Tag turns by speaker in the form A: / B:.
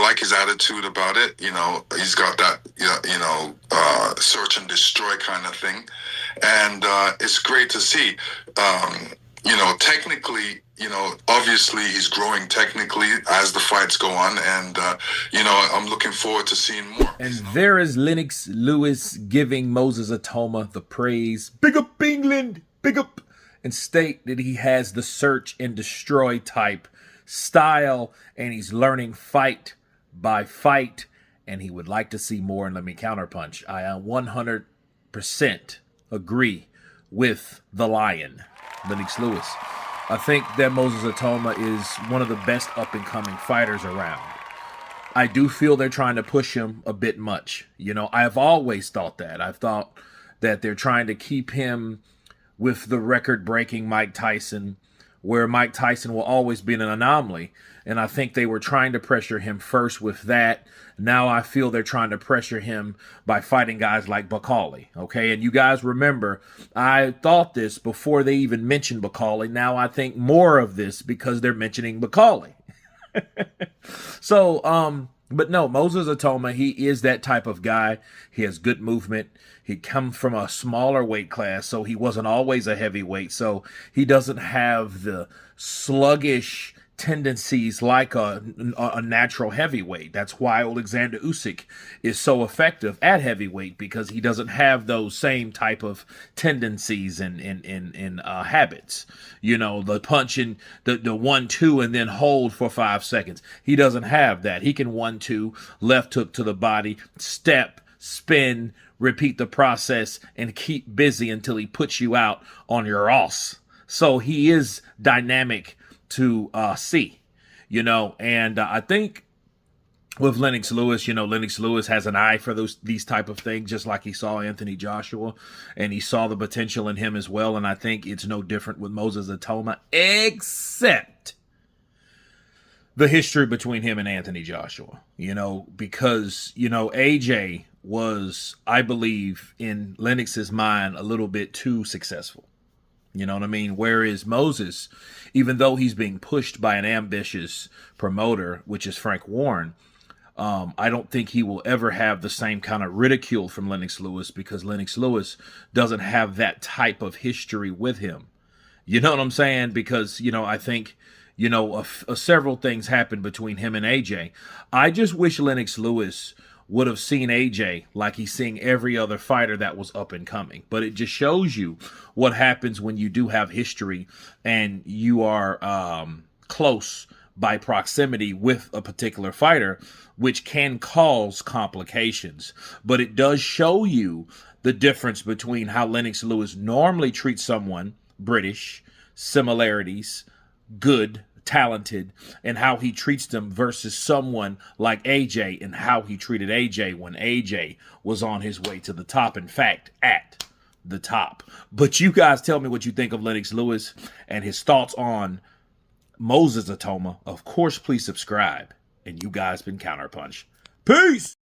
A: like his attitude about it. He's got that search and destroy kind of thing, and it's great to see. Technically, obviously he's growing technically as the fights go on, and I'm looking forward to seeing more.
B: And there is Lennox Lewis giving Moses Itauma the praise. Big up England, big up, and state that he has the search and destroy type style, and he's learning fight by fight, and he would like to see more. And let me counterpunch. I 100% agree with the Lion, Lennox Lewis. I think that Moses Itauma is one of the best up-and-coming fighters around. I do feel they're trying to push him a bit much. I've always thought that. I've thought that they're trying to keep him with the record-breaking Mike Tyson, where Mike Tyson will always be an anomaly. And I think they were trying to pressure him first with that. Now I feel they're trying to pressure him by fighting guys like Bakali. Okay, and you guys remember, I thought this before they even mentioned Bakali. Now I think more of this because they're mentioning Bakali. So, but no, Moses Itauma, he is that type of guy. He has good movement. He come from a smaller weight class, so he wasn't always a heavyweight. So he doesn't have the sluggish tendencies like a natural heavyweight. That's why Alexander Usyk is so effective at heavyweight, because he doesn't have those same type of tendencies and habits. The punching, the 1-2 and then hold for 5 seconds. He doesn't have that. He can 1-2, left hook to the body, step, spin, repeat the process, and keep busy until he puts you out on your ass. So he is dynamic to see, and I think with Lennox Lewis, Lennox Lewis has an eye for these type of things, just like he saw Anthony Joshua, and he saw the potential in him as well. And I think it's no different with Moses Itauma, except the history between him and Anthony Joshua, because, AJ was, I believe, in Lennox's mind, a little bit too successful. You know what I mean? Whereas Moses, even though he's being pushed by an ambitious promoter, which is Frank Warren, I don't think he will ever have the same kind of ridicule from Lennox Lewis, because Lennox Lewis doesn't have that type of history with him. You know what I'm saying? Because, I think, several things happened between him and AJ. I just wish Lennox Lewis would have seen AJ like he's seeing every other fighter that was up and coming. But it just shows you what happens when you do have history and you are close by proximity with a particular fighter, which can cause complications. But it does show you the difference between how Lennox Lewis normally treats someone, British, similarities, good, talented, and how he treats them versus someone like AJ and how he treated AJ when AJ was on his way to the top. In fact, at the top. But you guys tell me what you think of Lennox Lewis and his thoughts on Moses Itauma. Of course, please subscribe. And you guys been Counterpunched. Peace!